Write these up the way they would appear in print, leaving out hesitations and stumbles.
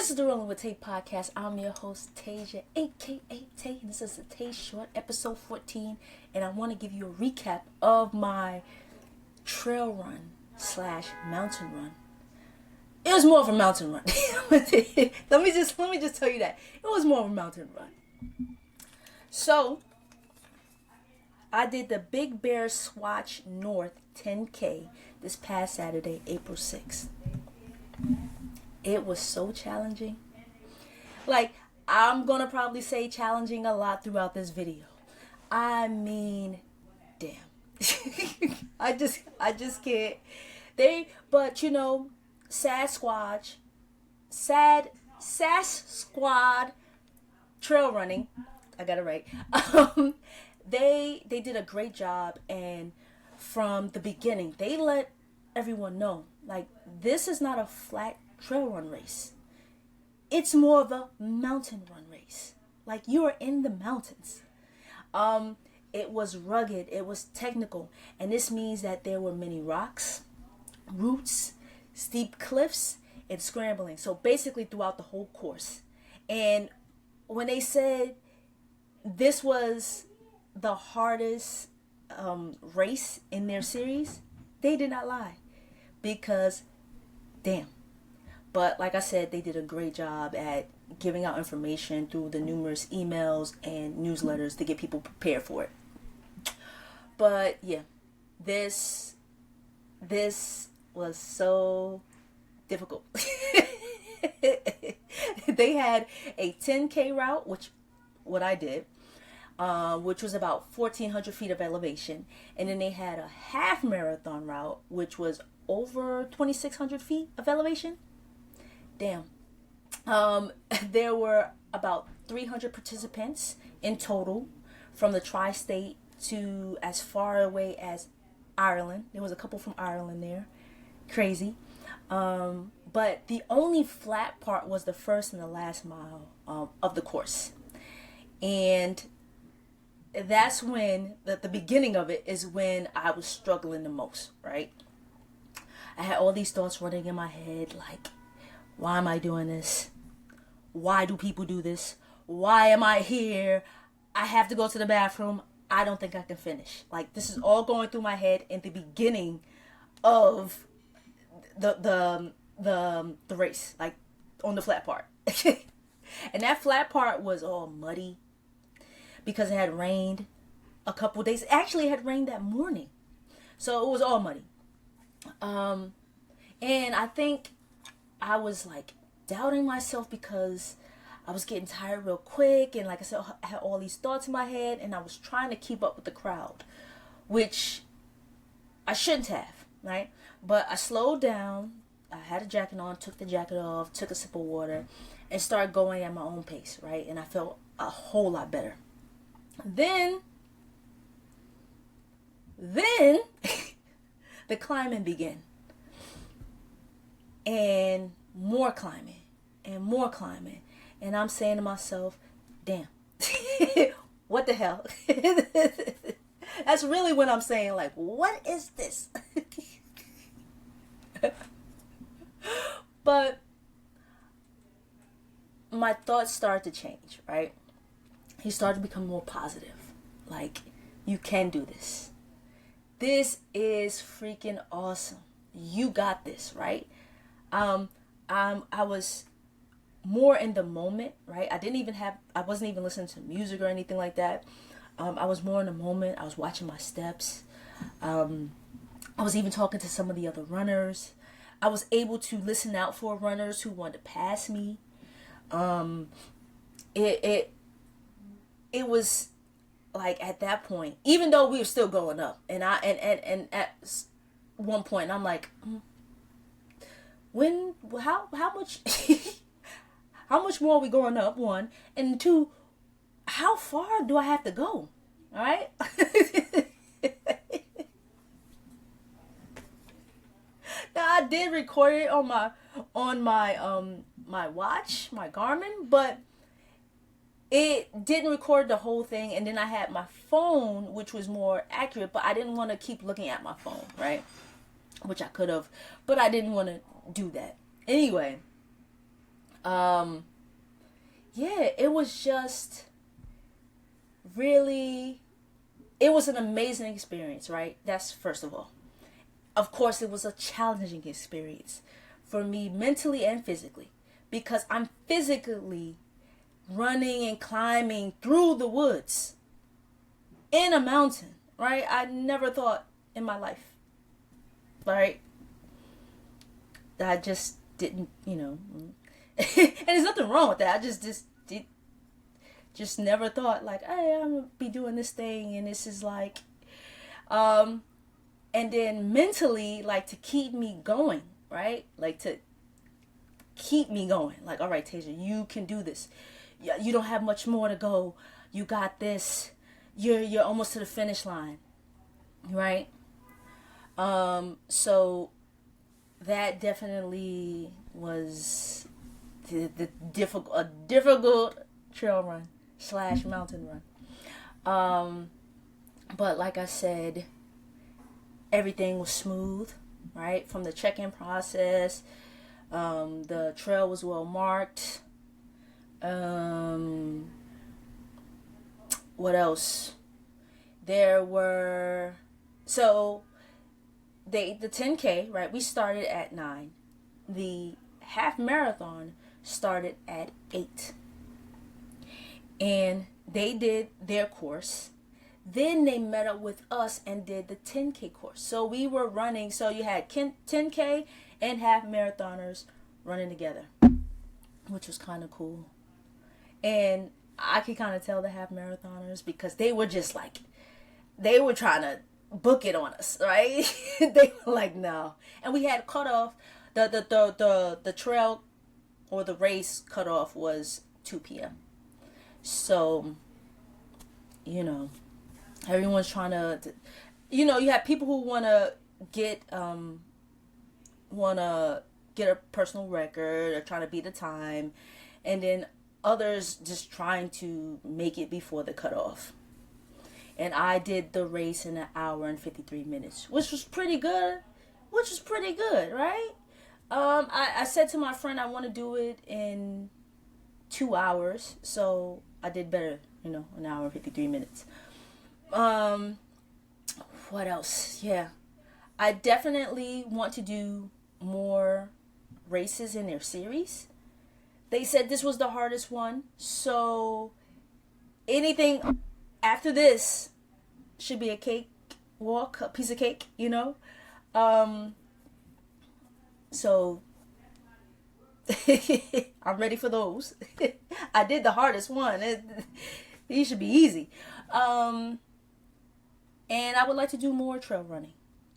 This is the Rolling with Tay podcast. I'm your host, Tasia, aka Tay, and this is the Tay Short, episode 14. And I want to give you a recap of my trail run / mountain run. It was more of a mountain run. let me just tell you that. It was more of a mountain run. So, I did the Big Bear SquaTCh North 10K this past Saturday, April 6th. It was so challenging. Like, I'm going to probably say challenging a lot throughout this video. I mean, damn. I just can't. But you know, SAS Squad trail running. I got it right. They did a great job, and from the beginning, they let everyone know, like, this is not a flat trail run race. It's more of a mountain run race. Like, you are in the mountains. It was rugged, it was technical, and this means that there were many rocks, roots, steep cliffs, and scrambling. So basically throughout the whole course. And when they said this was the hardest race in their series, they did not lie. Because, damn. But like I said, they did a great job at giving out information through the numerous emails and newsletters to get people prepared for it. But yeah, this was so difficult. They had a 10K route, what I did, which was about 1,400 feet of elevation. And then they had a half marathon route, which was over 2,600 feet of elevation. Damn. There were about 300 participants in total from the tri-state to as far away as Ireland. There was a couple from Ireland there. Crazy. But the only flat part was the first and the last mile of the course. And that's when, the beginning of it is when I was struggling the most, right? I had all these thoughts running in my head, like, why am I doing this? Why do people do this? Why am I here? I have to go to the bathroom. I don't think I can finish. Like, this is all going through my head in the beginning of the race, like on the flat part. And that flat part was all muddy because it had rained a couple days. Actually, it had rained that morning. So it was all muddy. And I think I was like doubting myself because I was getting tired real quick, and like I said, I had all these thoughts in my head, and I was trying to keep up with the crowd, which I shouldn't have, right? But I slowed down. I had a jacket on, took the jacket off, took a sip of water, and started going at my own pace, right? And I felt a whole lot better. Then the climbing began. And more climbing and more climbing. And I'm saying to myself, damn, what the hell? That's really what I'm saying. Like, what is this? But my thoughts started to change, right? He started to become more positive. Like, you can do this. This is freaking awesome. You got this, right? I was more in the moment, right? I wasn't even listening to music or anything like that. I was more in the moment. I was watching my steps. I was even talking to some of the other runners. I was able to listen out for runners who wanted to pass me. It was like, at that point, even though we were still going up, and at one point I'm like, how much how much more are we going up, one, and two, how far do I have to go? All right. Now, I did record it on my watch, my Garmin, but it didn't record the whole thing. And then I had my phone, which was more accurate, but I didn't want to keep looking at my phone, right? Which I could have, but I didn't want to do that. Anyway, Um, yeah, it was just really, it was an amazing experience, right? That's first of all. Of course, it was a challenging experience for me mentally and physically because I'm physically running and climbing through the woods in a mountain, right? I never thought in my life, right? I just didn't, and there's nothing wrong with that. I just never thought like, hey, I'm gonna be doing this thing, and this is like, and then mentally, like to keep me going, right? Like to keep me going. Like, all right, Tasia, you can do this. Yeah, you don't have much more to go. You got this. You're almost to the finish line, right? So that definitely was the difficult trail run / mountain run. But like I said, everything was smooth, right? From the check-in process, the trail was well marked. What else? There were so the 10K, right? We started at 9. The half marathon started at 8. And they did their course. Then they met up with us and did the 10K course. So we were running. So you had 10K and half marathoners running together, which was kind of cool. And I could kind of tell the half marathoners because they were just like, they were trying to book it on us, right? They were like, no. And we had cut off, the trail or the race cutoff was 2 p.m. So, everyone's trying to, you have people who want to get a personal record or trying to beat the time, and then others just trying to make it before the cutoff. And I did the race in 1 hour and 53 minutes, which was pretty good, right? I said to my friend I want to do it in 2 hours, so I did better, 1 hour and 53 minutes. What else? Yeah, I definitely want to do more races in their series. They said this was the hardest one, so anything after this should be a cake walk, a piece of cake, So I'm ready for those. I did the hardest one. These should be easy. And I would like to do more trail running,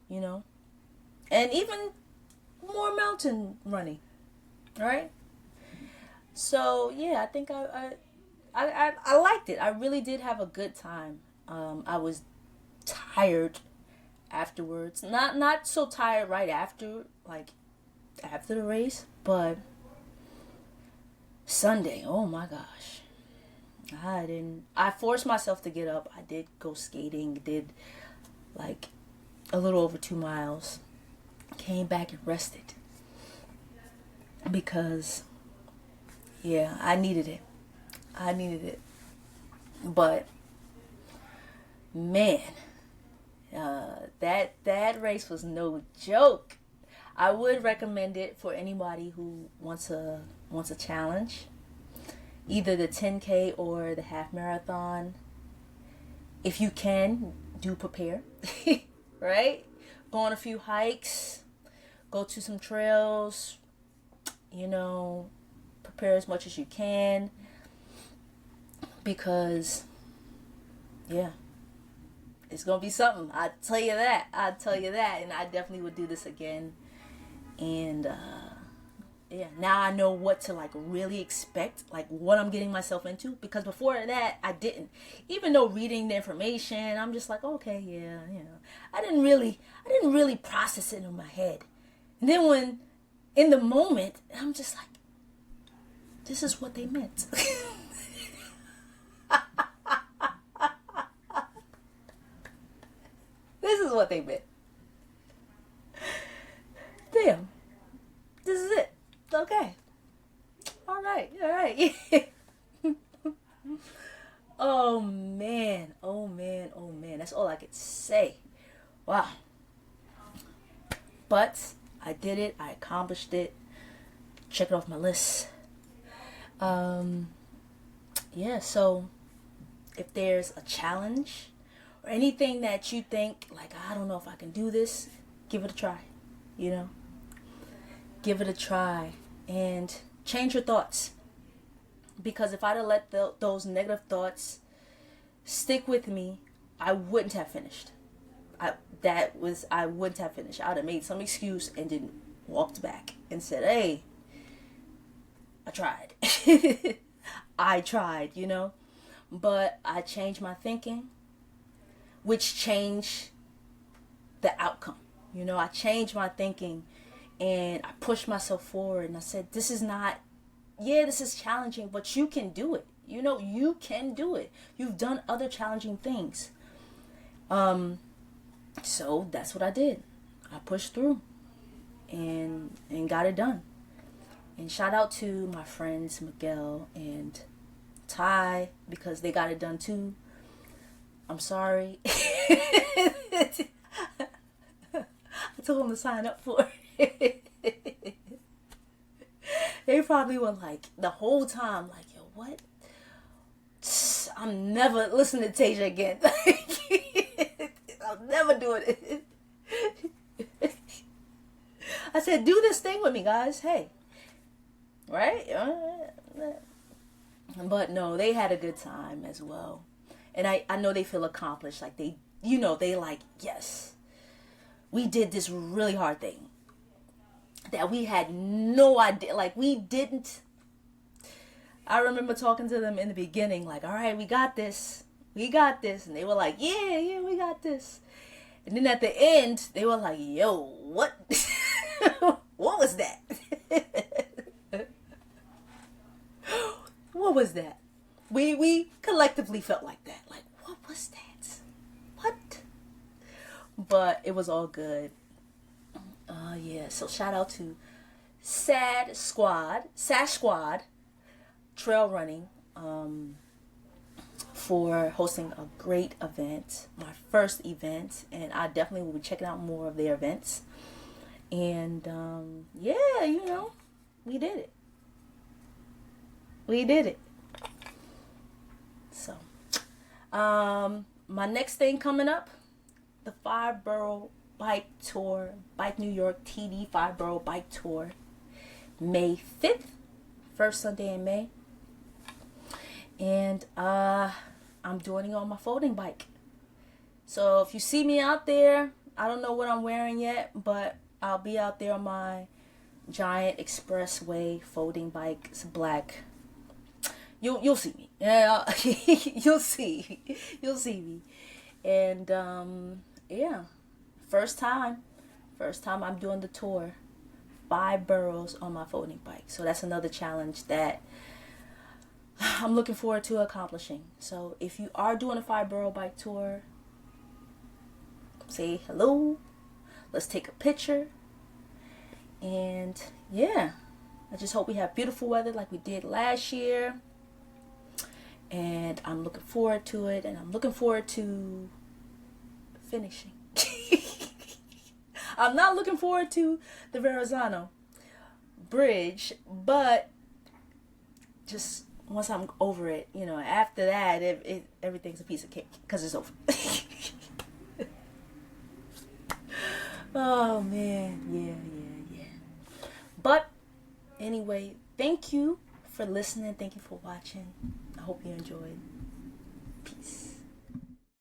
and even more mountain running, right? So yeah, I think I liked it. I really did have a good time. I was tired afterwards. Not so tired right after, like after the race, but Sunday, oh my gosh. I forced myself to get up. I did go skating, did like a little over 2 miles. Came back and rested. Because yeah, I needed it. But man, that race was no joke. I would recommend it for anybody who wants a challenge, either the 10K or the half marathon. If you can, do prepare, right? Go on a few hikes, go to some trails, prepare as much as you can, because yeah, it's gonna be something. I tell you that, and I definitely would do this again. And yeah, now I know what to like really expect, like what I'm getting myself into, because before that I didn't. Even though reading the information, I'm just like, okay, yeah, I didn't really process it in my head. And then when in the moment, I'm just like, this is what they meant. This is what they meant. Damn. This is it. Okay. All right, all right. Oh man, oh man, oh man. That's all I could say. Wow. But I did it. I accomplished it. Check it off my list. Um, yeah, so if there's a challenge or anything that you think, like, I don't know if I can do this, give it a try. You know? Give it a try. And change your thoughts. Because if I'd have let those negative thoughts stick with me, I wouldn't have finished. I wouldn't have finished. I would have made some excuse and then walked back and said, hey, I tried. I tried, you know. But I changed my thinking, which changed the outcome. You know, I changed my thinking and I pushed myself forward and I said, this is challenging, but you can do it. You know, you can do it. You've done other challenging things. So that's what I did. I pushed through and got it done. And shout out to my friends Miguel and Ty because they got it done too. I'm sorry. I told them to sign up for it. They probably were like the whole time like, yo, what? I'm never listening to Tasia again. I'm never doing it. I said, do this thing with me, guys. Hey. Right? But no, they had a good time as well. And I know they feel accomplished. Like they like, yes, we did this really hard thing that we had no idea. Like we didn't. I remember talking to them in the beginning, like, all right, we got this. We got this. And they were like, yeah, we got this. And then at the end, they were like, yo, what? What was that? What was that? We collectively felt like that. Like, what was that? What? But it was all good. Yeah, so shout out to SquaTCh Squad Trail Running for hosting a great event, my first event, and I definitely will be checking out more of their events. And yeah, you know, we did it. We did it. So, my next thing coming up, the 5-borough bike tour, Bike New York TD 5-borough bike tour, May 5th, first Sunday in May. And I'm doing it on my folding bike. So if you see me out there, I don't know what I'm wearing yet, but I'll be out there on my giant expressway folding bike. It's black. You'll see me. Yeah, you'll see me. And yeah, first time I'm doing the tour, 5 boroughs on my folding bike. So that's another challenge that I'm looking forward to accomplishing. So if you are doing a 5-borough bike tour, say hello. Let's take a picture. And yeah, I just hope we have beautiful weather like we did last year. And I'm looking forward to it. And I'm looking forward to finishing. I'm not looking forward to the Verrazano Bridge, but just once I'm over it, you know, after that, everything's a piece of cake because it's over. Oh man, yeah. But anyway, thank you for listening. Thank you for watching. I hope you enjoyed. Peace.